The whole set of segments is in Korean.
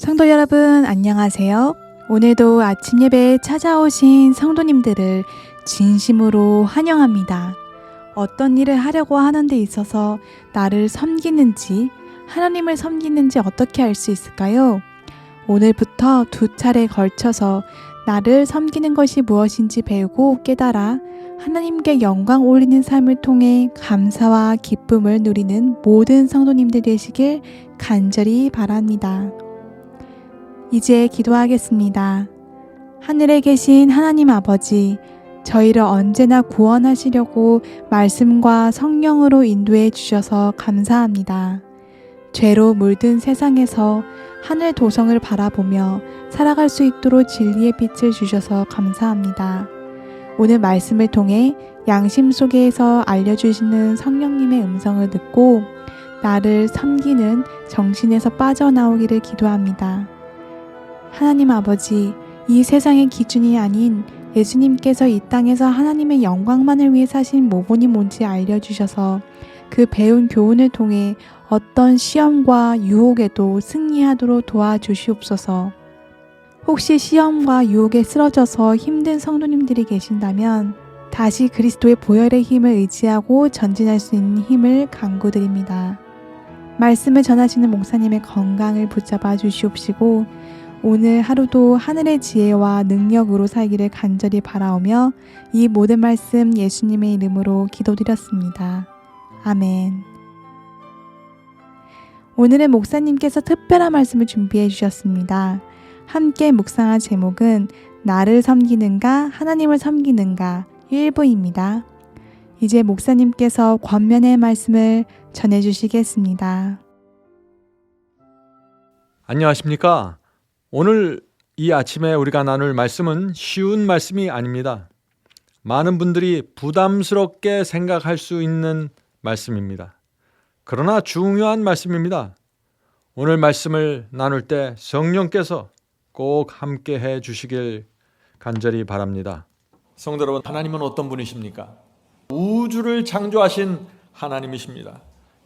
성도 여러분, 안녕하세요. 오늘도 아침 예배에 찾아오신 성도님들을 진심으로 환영합니다. 어떤 일을 하려고 하는 데 있어서 나를 섬기는지, 하나님을 섬기는지 어떻게 알 수 있을까요? 오늘부터 2차례에 걸쳐서 나를 섬기는 것이 무엇인지 배우고 깨달아 하나님께 영광 올리는 삶을 통해 감사와 기쁨을 누리는 모든 성도님들 되시길 간절히 바랍니다. 이제 기도하겠습니다. 하늘에 계신 하나님 아버지, 저희를 언제나 구원하시려고 말씀과 성령으로 인도해 주셔서 감사합니다. 죄로 물든 세상에서 하늘 도성을 바라보며 살아갈 수 있도록 진리의 빛을 주셔서 감사합니다. 오늘 말씀을 통해 양심 속에서 알려주시는 성령님의 음성을 듣고 나를 섬기는 정신에서 빠져나오기를 기도합니다. 하나님 아버지, 이 세상의 기준이 아닌 예수님께서 이 땅에서 하나님의 영광만을 위해 사신 모본이 뭔지 알려주셔서 그 배운 교훈을 통해 어떤 시험과 유혹에도 승리하도록 도와주시옵소서. 혹시 시험과 유혹에 쓰러져서 힘든 성도님들이 계신다면 다시 그리스도의 보혈의 힘을 의지하고 전진할 수 있는 힘을 간구드립니다. 말씀을 전하시는 목사님의 건강을 붙잡아 주시옵시고 오늘 하루도 하늘의 지혜와 능력으로 살기를 간절히 바라오며 이 모든 말씀 예수님의 이름으로 기도드렸습니다. 아멘. 오늘은 목사님께서 특별한 말씀을 준비해 주셨습니다. 함께 묵상할 제목은 나를 섬기는가 하나님을 섬기는가 1부입니다. 이제 목사님께서 권면의 말씀을 전해 주시겠습니다. 안녕하십니까? 오늘 이 아침에 우리가 나눌 말씀은 쉬운 말씀이 아닙니다. 많은 분들이 부담스럽게 생각할 수 있는 말씀입니다. 그러나 중요한 말씀입니다. 오늘 말씀을 나눌 때 성령께서 꼭 함께 해 주시길 간절히 바랍니다. 성도 여러분, 하나님은 어떤 분이십니까? 우주를 창조하신 하나님이십니다.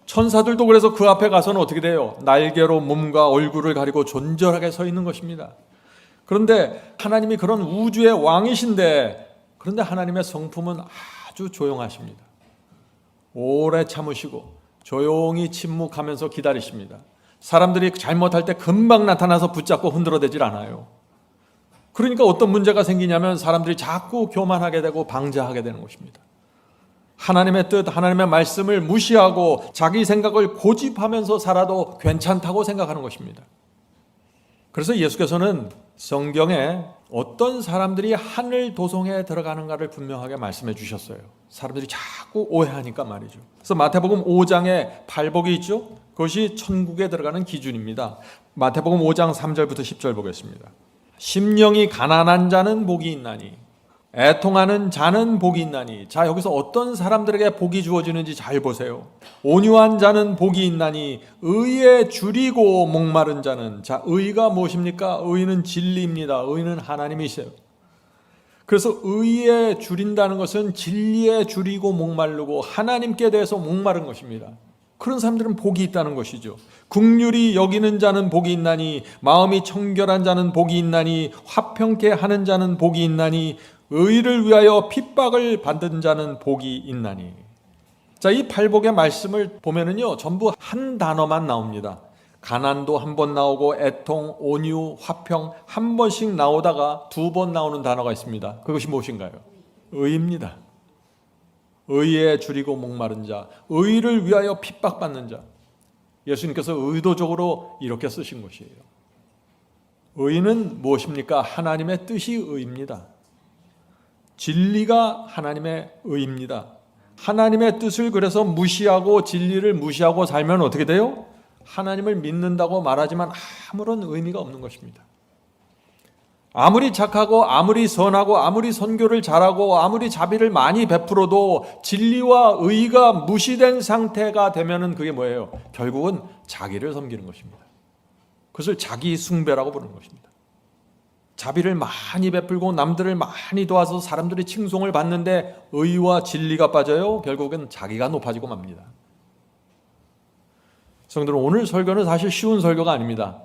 천사들도 그래서 그 앞에 가서는 어떻게 돼요? 날개로 몸과 얼굴을 가리고 존절하게 서 있는 것입니다. 그런데 하나님이 그런 우주의 왕이신데, 그런데 하나님의 성품은 아주 조용하십니다. 오래 참으시고 조용히 침묵하면서 기다리십니다. 사람들이 잘못할 때 금방 나타나서 붙잡고 흔들어대질 않아요. 그러니까 어떤 문제가 생기냐면 사람들이 자꾸 교만하게 되고 방자하게 되는 것입니다. 하나님의 뜻, 하나님의 말씀을 무시하고 자기 생각을 고집하면서 살아도 괜찮다고 생각하는 것입니다. 그래서 예수께서는 성경에 어떤 사람들이 하늘 도성에 들어가는가를 분명하게 말씀해 주셨어요. 사람들이 자꾸 오해하니까 말이죠. 그래서 마태복음 5장에 팔복이 있죠. 그것이 천국에 들어가는 기준입니다. 마태복음 5장 3절부터 10절 보겠습니다. 심령이 가난한 자는 복이 있나니 애통하는 자는 복이 있나니. 자, 여기서 어떤 사람들에게 복이 주어지는지 잘 보세요. 온유한 자는 복이 있나니 의에 줄이고 목마른 자는. 자, 의가 무엇입니까? 의는 진리입니다. 의는 하나님이세요. 그래서 의에 줄인다는 것은 진리에 줄이고 목마르고 하나님께 대해서 목마른 것입니다. 그런 사람들은 복이 있다는 것이죠. 긍휼히 여기는 자는 복이 있나니 마음이 청결한 자는 복이 있나니 화평케 하는 자는 복이 있나니 의를 위하여 핍박을 받는 자는 복이 있나니. 자, 이 팔복의 말씀을 보면은요, 전부 한 단어만 나옵니다. 가난도 한 번 나오고 애통, 온유, 화평 한 번씩 나오다가 2번 나오는 단어가 있습니다. 그것이 무엇인가요? 의입니다. 의에 줄이고 목마른 자, 의를 위하여 핍박받는 자. 예수님께서 의도적으로 이렇게 쓰신 것이에요. 의는 무엇입니까? 하나님의 뜻이 의입니다. 진리가 하나님의 의입니다. 하나님의 뜻을 그래서 무시하고 진리를 무시하고 살면 어떻게 돼요? 하나님을 믿는다고 말하지만 아무런 의미가 없는 것입니다. 아무리 착하고 아무리 선하고 아무리 선교를 잘하고 아무리 자비를 많이 베풀어도 진리와 의가 무시된 상태가 되면은 그게 뭐예요? 결국은 자기를 섬기는 것입니다. 그것을 자기 숭배라고 부르는 것입니다. 자비를 많이 베풀고 남들을 많이 도와서 사람들이 칭송을 받는데 의와 진리가 빠져요. 결국은 자기가 높아지고 맙니다. 성도들, 오늘 설교는 사실 쉬운 설교가 아닙니다.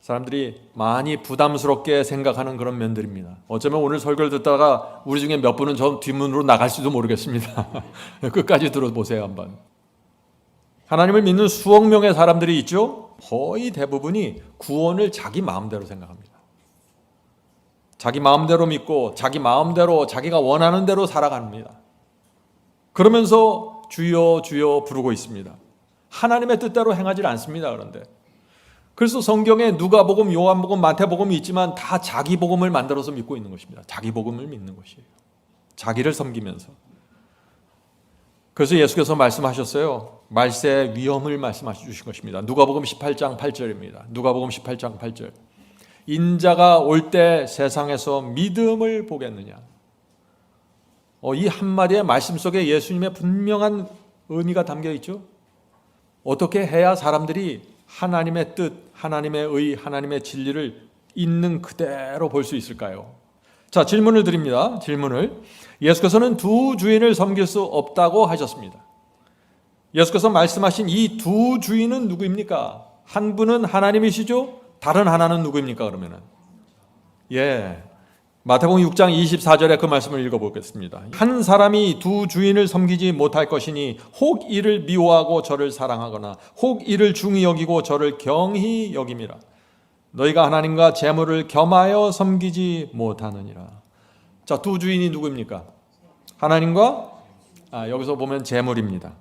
사람들이 많이 부담스럽게 생각하는 그런 면들입니다. 어쩌면 오늘 설교를 듣다가 우리 중에 몇 분은 저 뒷문으로 나갈지도 모르겠습니다. 끝까지 들어보세요 한번. 하나님을 믿는 수억 명의 사람들이 있죠. 거의 대부분이 구원을 자기 마음대로 생각합니다. 자기 마음대로 믿고 자기 마음대로 자기가 원하는 대로 살아갑니다. 그러면서 주여 주여 부르고 있습니다. 하나님의 뜻대로 행하지 않습니다. 그런데 그래서 성경에 누가복음, 요한복음, 마태복음이 있지만 다 자기 복음을 만들어서 믿고 있는 것입니다. 자기 복음을 믿는 것이에요. 자기를 섬기면서. 그래서 예수께서 말씀하셨어요. 말세의 위험을 말씀하셔 주신 것입니다. 누가복음 18장 8절입니다. 누가복음 18장 8절. 인자가 올 때 세상에서 믿음을 보겠느냐. 이 한마디의 말씀 속에 예수님의 분명한 의미가 담겨 있죠. 어떻게 해야 사람들이 하나님의 뜻, 하나님의 의, 하나님의 진리를 있는 그대로 볼 수 있을까요? 자, 질문을 드립니다. 질문을. 예수께서는 두 주인을 섬길 수 없다고 하셨습니다. 예수께서 말씀하신 이 두 주인은 누구입니까? 한 분은 하나님이시죠? 다른 하나는 누구입니까? 그러면은 마태복음 6장 24절에 그 말씀을 읽어보겠습니다. 한 사람이 두 주인을 섬기지 못할 것이니 혹 이를 미워하고 저를 사랑하거나 혹 이를 중히 여기고 저를 경히 여김이라. 너희가 하나님과 재물을 겸하여 섬기지 못하느니라. 자, 두 주인이 누구입니까? 하나님과 여기서 보면 재물입니다.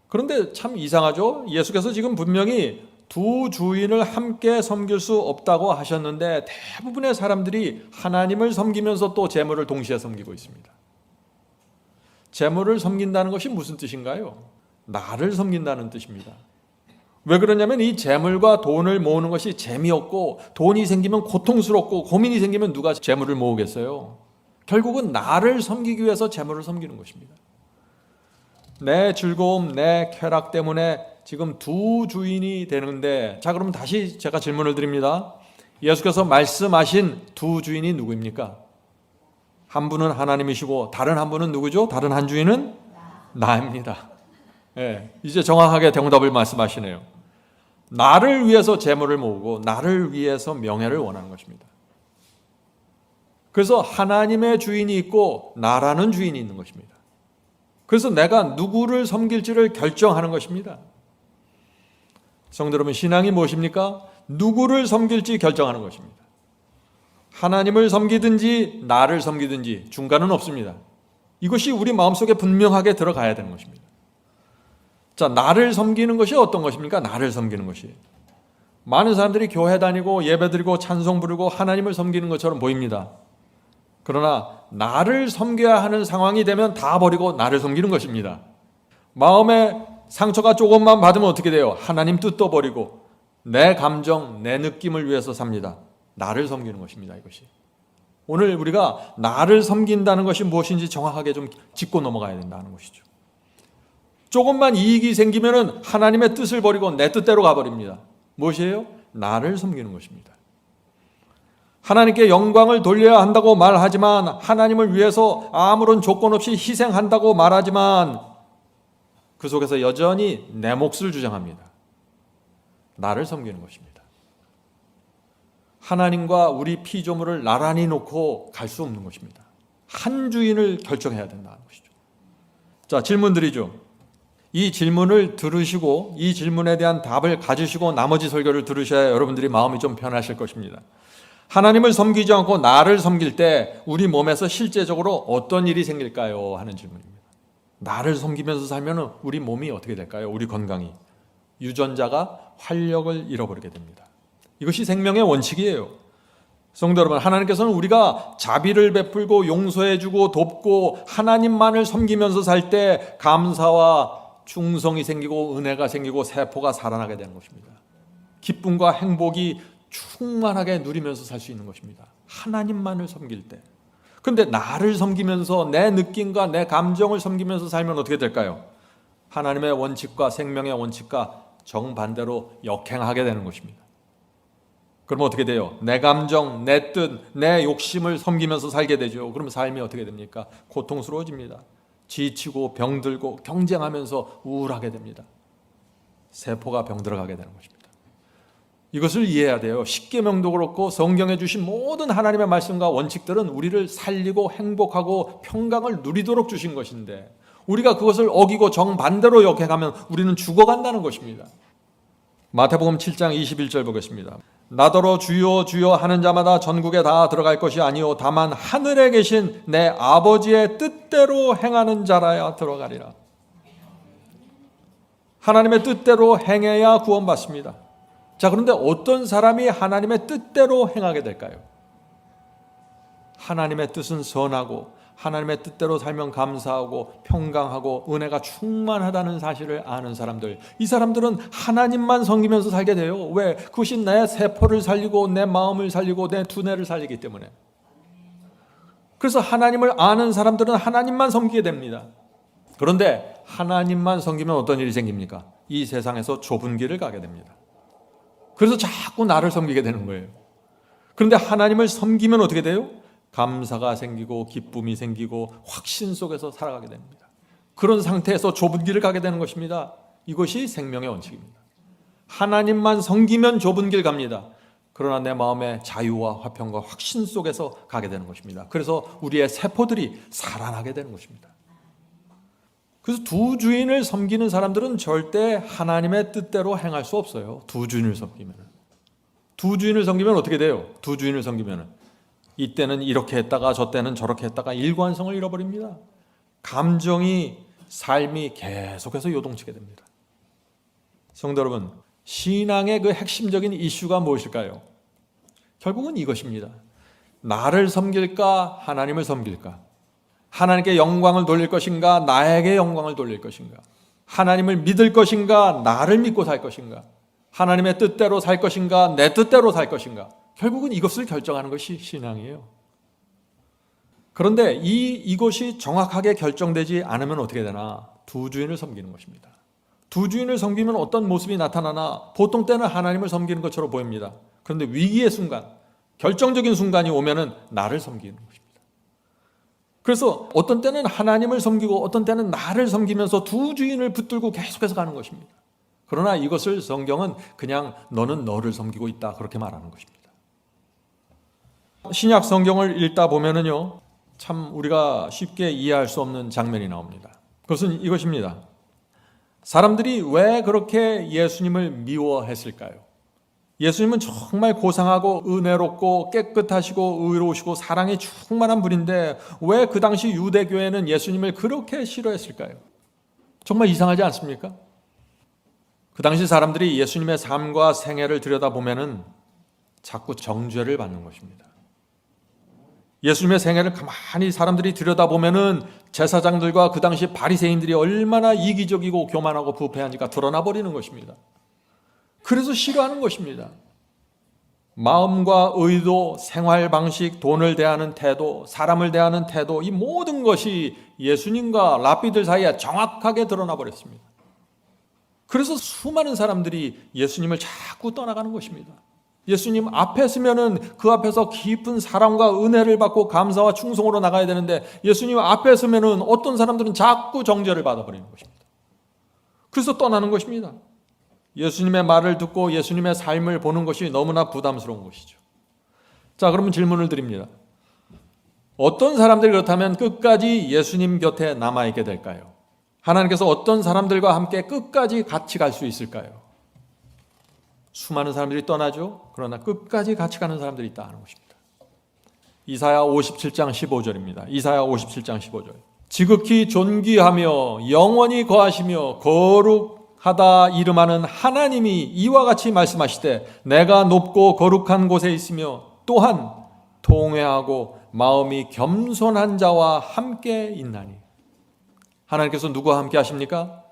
그런데 참 이상하죠? 예수께서 지금 분명히 두 주인을 함께 섬길 수 없다고 하셨는데 대부분의 사람들이 하나님을 섬기면서 또 재물을 동시에 섬기고 있습니다. 재물을 섬긴다는 것이 무슨 뜻인가요? 나를 섬긴다는 뜻입니다. 왜 그러냐면 이 재물과 돈을 모으는 것이 재미없고 돈이 생기면 고통스럽고 고민이 생기면 누가 재물을 모으겠어요? 결국은 나를 섬기기 위해서 재물을 섬기는 것입니다. 내 즐거움, 내 쾌락 때문에 지금 두 주인이 되는데, 자, 그럼 다시 제가 질문을 드립니다. 예수께서 말씀하신 두 주인이 누구입니까? 한 분은 하나님이시고 다른 한 분은 누구죠? 다른 한 주인은 나입니다. 이제 정확하게 정답을 말씀하시네요. 나를 위해서 재물을 모으고 나를 위해서 명예를 원하는 것입니다. 그래서 하나님의 주인이 있고 나라는 주인이 있는 것입니다. 그래서 내가 누구를 섬길지를 결정하는 것입니다. 성도 여러분, 신앙이 무엇입니까? 누구를 섬길지 결정하는 것입니다. 하나님을 섬기든지 나를 섬기든지 중간은 없습니다. 이것이 우리 마음속에 분명하게 들어가야 되는 것입니다. 자, 나를 섬기는 것이 어떤 것입니까? 나를 섬기는 것이. 많은 사람들이 교회 다니고 예배드리고 찬송 부르고 하나님을 섬기는 것처럼 보입니다. 그러나 나를 섬겨야 하는 상황이 되면 다 버리고 나를 섬기는 것입니다. 마음에 상처가 조금만 받으면 어떻게 돼요? 하나님 뜻도 버리고 내 감정, 내 느낌을 위해서 삽니다. 나를 섬기는 것입니다. 이것이. 오늘 우리가 나를 섬긴다는 것이 무엇인지 정확하게 좀 짚고 넘어가야 된다는 것이죠. 조금만 이익이 생기면 하나님의 뜻을 버리고 내 뜻대로 가버립니다. 무엇이에요? 나를 섬기는 것입니다. 하나님께 영광을 돌려야 한다고 말하지만, 하나님을 위해서 아무런 조건 없이 희생한다고 말하지만 그 속에서 여전히 내 몫을 주장합니다. 나를 섬기는 것입니다. 하나님과 우리 피조물을 나란히 놓고 갈 수 없는 것입니다. 한 주인을 결정해야 된다는 것이죠. 자, 질문 드리죠. 이 질문을 들으시고 이 질문에 대한 답을 가지시고 나머지 설교를 들으셔야 여러분들이 마음이 좀 편하실 것입니다. 하나님을 섬기지 않고 나를 섬길 때 우리 몸에서 실제적으로 어떤 일이 생길까요? 하는 질문입니다. 나를 섬기면서 살면 우리 몸이 어떻게 될까요? 우리 건강이. 유전자가 활력을 잃어버리게 됩니다. 이것이 생명의 원칙이에요. 성도 여러분, 하나님께서는 우리가 자비를 베풀고 용서해주고 돕고 하나님만을 섬기면서 살 때 감사와 충성이 생기고 은혜가 생기고 세포가 살아나게 되는 것입니다. 기쁨과 행복이 충만하게 누리면서 살 수 있는 것입니다. 하나님만을 섬길 때. 그런데 나를 섬기면서 내 느낌과 내 감정을 섬기면서 살면 어떻게 될까요? 하나님의 원칙과 생명의 원칙과 정반대로 역행하게 되는 것입니다. 그러면 어떻게 돼요? 내 감정, 내 뜻, 내 욕심을 섬기면서 살게 되죠. 그러면 삶이 어떻게 됩니까? 고통스러워집니다. 지치고 병들고 경쟁하면서 우울하게 됩니다. 세포가 병들어가게 되는 것입니다. 이것을 이해해야 돼요. 십계명도 그렇고 성경에 주신 모든 하나님의 말씀과 원칙들은 우리를 살리고 행복하고 평강을 누리도록 주신 것인데 우리가 그것을 어기고 정반대로 역행하면 우리는 죽어간다는 것입니다. 마태복음 7장 21절 보겠습니다. 나더러 주여 주여 하는 자마다 전국에 다 들어갈 것이 아니요 다만 하늘에 계신 내 아버지의 뜻대로 행하는 자라야 들어가리라. 하나님의 뜻대로 행해야 구원받습니다. 자, 그런데 어떤 사람이 하나님의 뜻대로 행하게 될까요? 하나님의 뜻은 선하고 하나님의 뜻대로 살면 감사하고 평강하고 은혜가 충만하다는 사실을 아는 사람들, 이 사람들은 하나님만 섬기면서 살게 돼요. 왜? 그것이 내 세포를 살리고 내 마음을 살리고 내 두뇌를 살리기 때문에. 그래서 하나님을 아는 사람들은 하나님만 섬기게 됩니다. 그런데 하나님만 섬기면 어떤 일이 생깁니까? 이 세상에서 좁은 길을 가게 됩니다. 그래서 자꾸 나를 섬기게 되는 거예요. 그런데 하나님을 섬기면 어떻게 돼요? 감사가 생기고 기쁨이 생기고 확신 속에서 살아가게 됩니다. 그런 상태에서 좁은 길을 가게 되는 것입니다. 이것이 생명의 원칙입니다. 하나님만 섬기면 좁은 길 갑니다. 그러나 내 마음의 자유와 화평과 확신 속에서 가게 되는 것입니다. 그래서 우리의 세포들이 살아나게 되는 것입니다. 그래서 두 주인을 섬기는 사람들은 절대 하나님의 뜻대로 행할 수 없어요. 두 주인을 섬기면. 두 주인을 섬기면 어떻게 돼요? 두 주인을 섬기면 이때는 이렇게 했다가 저 때는 저렇게 했다가 일관성을 잃어버립니다. 감정이, 삶이 계속해서 요동치게 됩니다. 성도 여러분, 신앙의 그 핵심적인 이슈가 무엇일까요? 결국은 이것입니다. 나를 섬길까? 하나님을 섬길까? 하나님께 영광을 돌릴 것인가? 나에게 영광을 돌릴 것인가? 하나님을 믿을 것인가? 나를 믿고 살 것인가? 하나님의 뜻대로 살 것인가? 내 뜻대로 살 것인가? 결국은 이것을 결정하는 것이 신앙이에요. 그런데 이것이 정확하게 결정되지 않으면 어떻게 되나? 두 주인을 섬기는 것입니다. 두 주인을 섬기면 어떤 모습이 나타나나? 보통 때는 하나님을 섬기는 것처럼 보입니다. 그런데 위기의 순간, 결정적인 순간이 오면은 나를 섬기는 것입니다. 그래서 어떤 때는 하나님을 섬기고 어떤 때는 나를 섬기면서 두 주인을 붙들고 계속해서 가는 것입니다. 그러나 이것을 성경은 그냥 너는 너를 섬기고 있다 그렇게 말하는 것입니다. 신약 성경을 읽다 보면은요, 참 우리가 쉽게 이해할 수 없는 장면이 나옵니다. 그것은 이것입니다. 사람들이 왜 그렇게 예수님을 미워했을까요? 예수님은 정말 고상하고 은혜롭고 깨끗하시고 의로우시고 사랑이 충만한 분인데 왜 그 당시 유대교회는 예수님을 그렇게 싫어했을까요? 정말 이상하지 않습니까? 그 당시 사람들이 예수님의 삶과 생애를 들여다보면은 자꾸 정죄를 받는 것입니다. 예수님의 생애를 가만히 사람들이 들여다보면은 제사장들과 그 당시 바리새인들이 얼마나 이기적이고 교만하고 부패한지가 드러나 버리는 것입니다. 그래서 싫어하는 것입니다. 마음과 의도, 생활 방식, 돈을 대하는 태도, 사람을 대하는 태도, 이 모든 것이 예수님과 랍비들 사이에 정확하게 드러나 버렸습니다. 그래서 수많은 사람들이 예수님을 자꾸 떠나가는 것입니다. 예수님 앞에 서면은 그 앞에서 깊은 사랑과 은혜를 받고 감사와 충성으로 나가야 되는데 예수님 앞에 서면은 어떤 사람들은 자꾸 정죄를 받아버리는 것입니다. 그래서 떠나는 것입니다. 예수님의 말을 듣고 예수님의 삶을 보는 것이 너무나 부담스러운 것이죠. 자, 그러면 질문을 드립니다. 어떤 사람들이 그렇다면 끝까지 예수님 곁에 남아있게 될까요? 하나님께서 어떤 사람들과 함께 끝까지 같이 갈 수 있을까요? 수많은 사람들이 떠나죠. 그러나 끝까지 같이 가는 사람들이 있다 하는 것입니다. 이사야 57장 15절입니다. 이사야 57장 15절. 지극히 존귀하며 영원히 거하시며 거룩하다 이름하는 하나님이 이와 같이 말씀하시되 내가 높고 거룩한 곳에 있으며 또한 통회하고 마음이 겸손한 자와 함께 있나니. 하나님께서 누구와 함께 하십니까?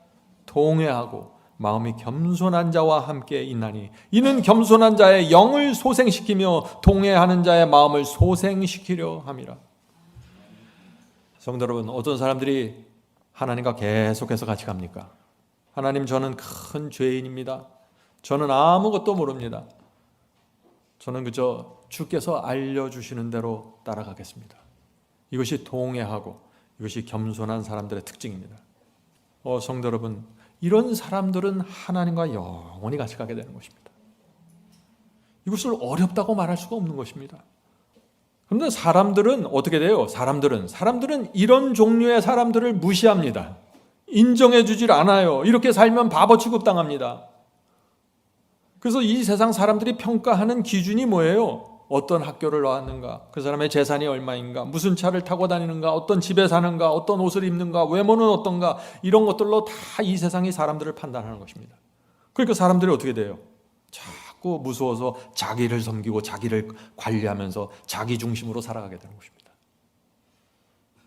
통회하고 마음이 겸손한 자와 함께 있나니 이는 겸손한 자의 영을 소생시키며 통회하는 자의 마음을 소생시키려 함이라. 성도 여러분, 어떤 사람들이 하나님과 계속해서 같이 갑니까? 하나님, 저는 큰 죄인입니다. 저는 아무것도 모릅니다. 저는 그저 주께서 알려주시는 대로 따라가겠습니다. 이것이 통회하고 이것이 겸손한 사람들의 특징입니다. 성도 여러분, 이런 사람들은 하나님과 영원히 같이 가게 되는 것입니다. 이것을 어렵다고 말할 수가 없는 것입니다. 그런데 사람들은 어떻게 돼요? 사람들은 이런 종류의 사람들을 무시합니다. 인정해 주질 않아요. 이렇게 살면 바보 취급당합니다. 그래서 이 세상 사람들이 평가하는 기준이 뭐예요? 어떤 학교를 나왔는가? 그 사람의 재산이 얼마인가? 무슨 차를 타고 다니는가? 어떤 집에 사는가? 어떤 옷을 입는가? 외모는 어떤가? 이런 것들로 다 이 세상이 사람들을 판단하는 것입니다. 그러니까 사람들이 어떻게 돼요? 자꾸 무서워서 자기를 섬기고 자기를 관리하면서 자기 중심으로 살아가게 되는 것입니다.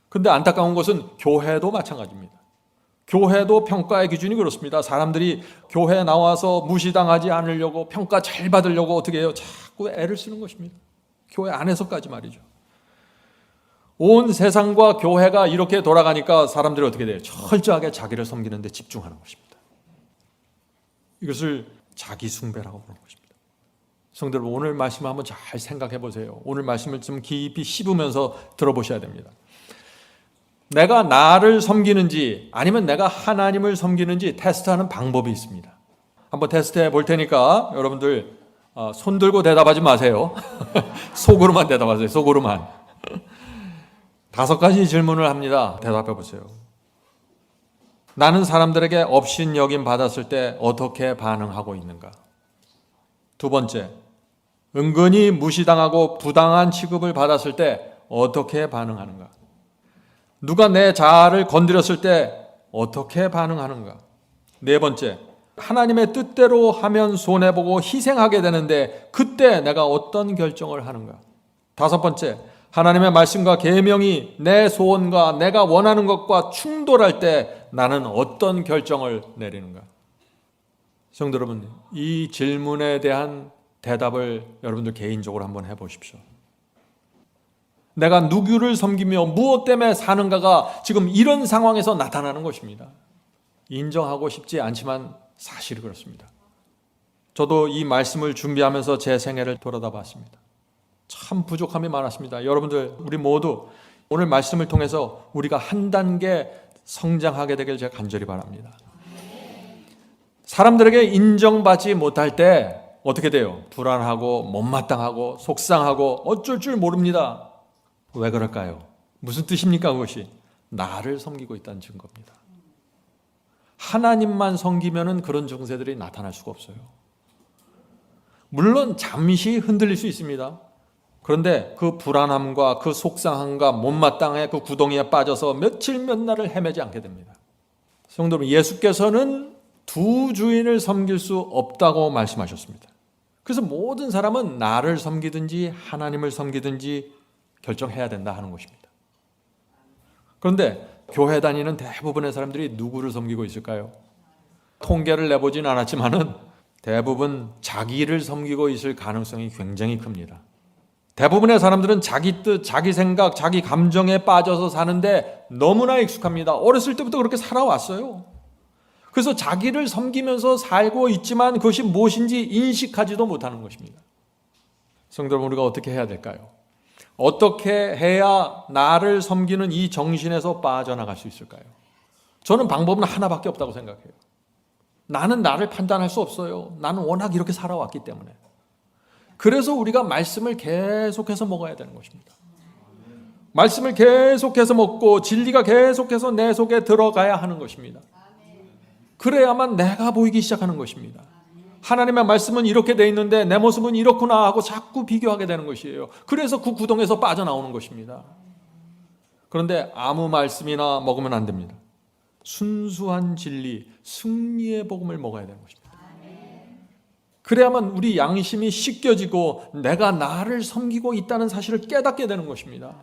그런데 안타까운 것은 교회도 마찬가지입니다. 교회도 평가의 기준이 그렇습니다. 사람들이 교회에 나와서 무시당하지 않으려고 평가 잘 받으려고 어떻게 해요? 자꾸 애를 쓰는 것입니다. 교회 안에서까지 말이죠. 온 세상과 교회가 이렇게 돌아가니까 사람들이 어떻게 돼요? 철저하게 자기를 섬기는 데 집중하는 것입니다. 이것을 자기 숭배라고 부르는 것입니다. 성도 여러분, 오늘 말씀 한번 잘 생각해 보세요. 오늘 말씀을 좀 깊이 씹으면서 들어보셔야 됩니다. 내가 나를 섬기는지 아니면 내가 하나님을 섬기는지 테스트하는 방법이 있습니다. 한번 테스트해 볼 테니까 여러분들 손 들고 대답하지 마세요. 속으로만 대답하세요. 속으로만. 5가지 질문을 합니다. 대답해 보세요. 나는 사람들에게 업신여김 받았을 때 어떻게 반응하고 있는가? 2번째, 은근히 무시당하고 부당한 취급을 받았을 때 어떻게 반응하는가? 누가 내 자아를 건드렸을 때 어떻게 반응하는가? 4번째, 하나님의 뜻대로 하면 손해보고 희생하게 되는데 그때 내가 어떤 결정을 하는가? 5번째, 하나님의 말씀과 계명이 내 소원과 내가 원하는 것과 충돌할 때 나는 어떤 결정을 내리는가? 성도 여러분, 이 질문에 대한 대답을 여러분들 개인적으로 한번 해보십시오. 내가 누구를 섬기며 무엇 때문에 사는가가 지금 이런 상황에서 나타나는 것입니다. 인정하고 싶지 않지만 사실이 그렇습니다. 저도 이 말씀을 준비하면서 제 생애를 돌아다 봤습니다. 참 부족함이 많았습니다. 여러분들, 우리 모두 오늘 말씀을 통해서 우리가 한 단계 성장하게 되길 제가 간절히 바랍니다. 사람들에게 인정받지 못할 때 어떻게 돼요? 불안하고 못마땅하고 속상하고 어쩔 줄 모릅니다. 왜 그럴까요? 무슨 뜻입니까? 그것이 나를 섬기고 있다는 증거입니다. 하나님만 섬기면은 그런 증세들이 나타날 수가 없어요. 물론 잠시 흔들릴 수 있습니다. 그런데 그 불안함과 그 속상함과 못마땅해 그 구덩이에 빠져서 며칠 몇 날을 헤매지 않게 됩니다. 성도 여러분, 예수께서는 두 주인을 섬길 수 없다고 말씀하셨습니다. 그래서 모든 사람은 나를 섬기든지 하나님을 섬기든지 결정해야 된다 하는 것입니다. 그런데 교회 다니는 대부분의 사람들이 누구를 섬기고 있을까요? 통계를 내보진 않았지만은 대부분 자기를 섬기고 있을 가능성이 굉장히 큽니다. 대부분의 사람들은 자기 뜻, 자기 생각, 자기 감정에 빠져서 사는데 너무나 익숙합니다. 어렸을 때부터 그렇게 살아왔어요. 그래서 자기를 섬기면서 살고 있지만 그것이 무엇인지 인식하지도 못하는 것입니다. 성도 여러분, 우리가 어떻게 해야 될까요? 어떻게 해야 나를 섬기는 이 정신에서 빠져나갈 수 있을까요? 저는 방법은 하나밖에 없다고 생각해요. 나는 나를 판단할 수 없어요. 나는 워낙 이렇게 살아왔기 때문에. 그래서 우리가 말씀을 계속해서 먹어야 되는 것입니다. 말씀을 계속해서 먹고 진리가 계속해서 내 속에 들어가야 하는 것입니다. 그래야만 내가 보이기 시작하는 것입니다. 하나님의 말씀은 이렇게 돼 있는데 내 모습은 이렇구나 하고 자꾸 비교하게 되는 것이에요. 그래서 그 구덩에서 빠져나오는 것입니다. 그런데 아무 말씀이나 먹으면 안 됩니다. 순수한 진리, 승리의 복음을 먹어야 되는 것입니다. 그래야만 우리 양심이 씻겨지고 내가 나를 섬기고 있다는 사실을 깨닫게 되는 것입니다.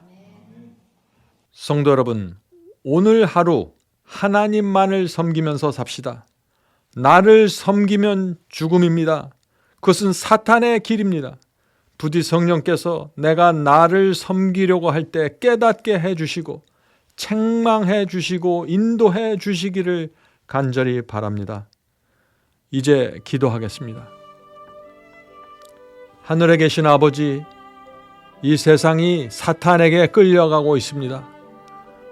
성도 여러분, 오늘 하루 하나님만을 섬기면서 삽시다. 나를 섬기면 죽음입니다. 그것은 사탄의 길입니다. 부디 성령께서 내가 나를 섬기려고 할 때 깨닫게 해주시고 책망해 주시고 인도해 주시기를 간절히 바랍니다. 이제 기도하겠습니다. 하늘에 계신 아버지, 이 세상이 사탄에게 끌려가고 있습니다.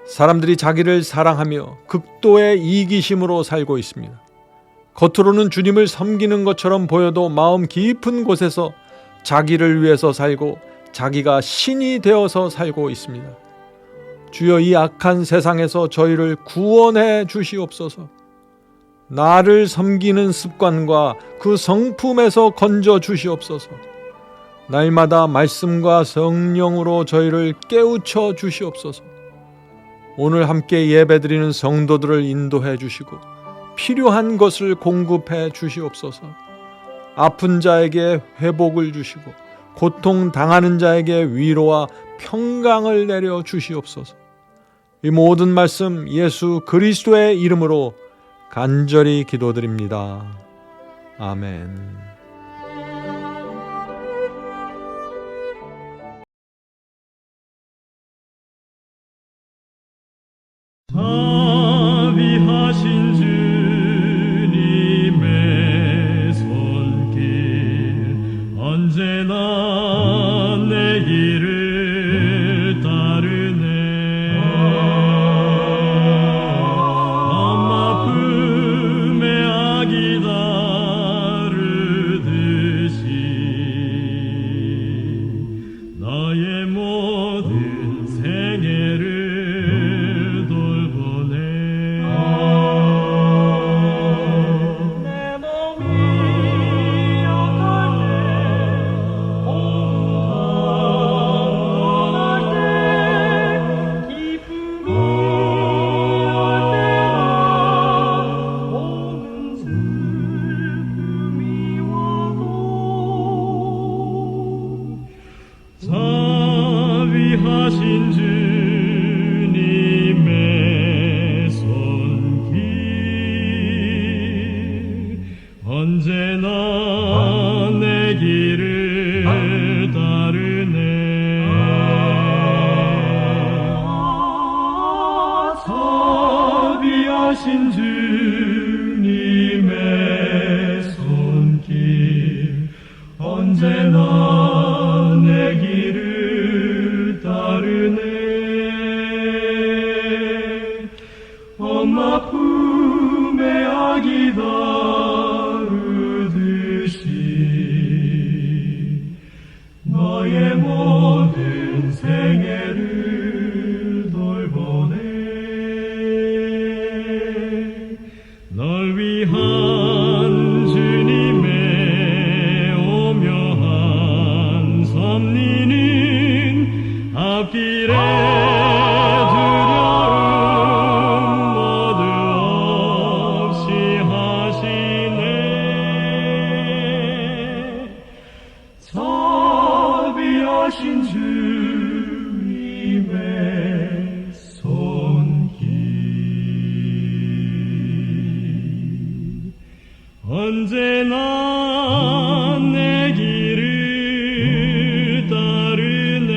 사람들이 자기를 사랑하며 극도의 이기심으로 살고 있습니다. 겉으로는 주님을 섬기는 것처럼 보여도 마음 깊은 곳에서 자기를 위해서 살고 자기가 신이 되어서 살고 있습니다. 주여, 이 악한 세상에서 저희를 구원해 주시옵소서. 나를 섬기는 습관과 그 성품에서 건져 주시옵소서. 날마다 말씀과 성령으로 저희를 깨우쳐 주시옵소서. 오늘 함께 예배드리는 성도들을 인도해 주시고 필요한 것을 공급해 주시옵소서. 아픈 자에게 회복을 주시고 고통 당하는 자에게 위로와 평강을 내려 주시옵소서. 이 모든 말씀 예수 그리스도의 이름으로 간절히 기도드립니다. 아멘. 자비하신 주님의 손길 언제나 내 길을 따르네. 엄마 품에 아기 다루듯이 나의 모든 생애를 자비하신 주님의 손길 언제나 내 길을 따르네. 자비하신 주님의 손길 언제나 내 길을 따르네. 엄마 품에 아기 다루듯이 너의 모든 생애를 돌보네. 널 위한 주님의 오묘한 섭리는 앞길에 두려움 모두 없이 하시네. 자비하신 주님의 손길 언제나 내 길을 따르네.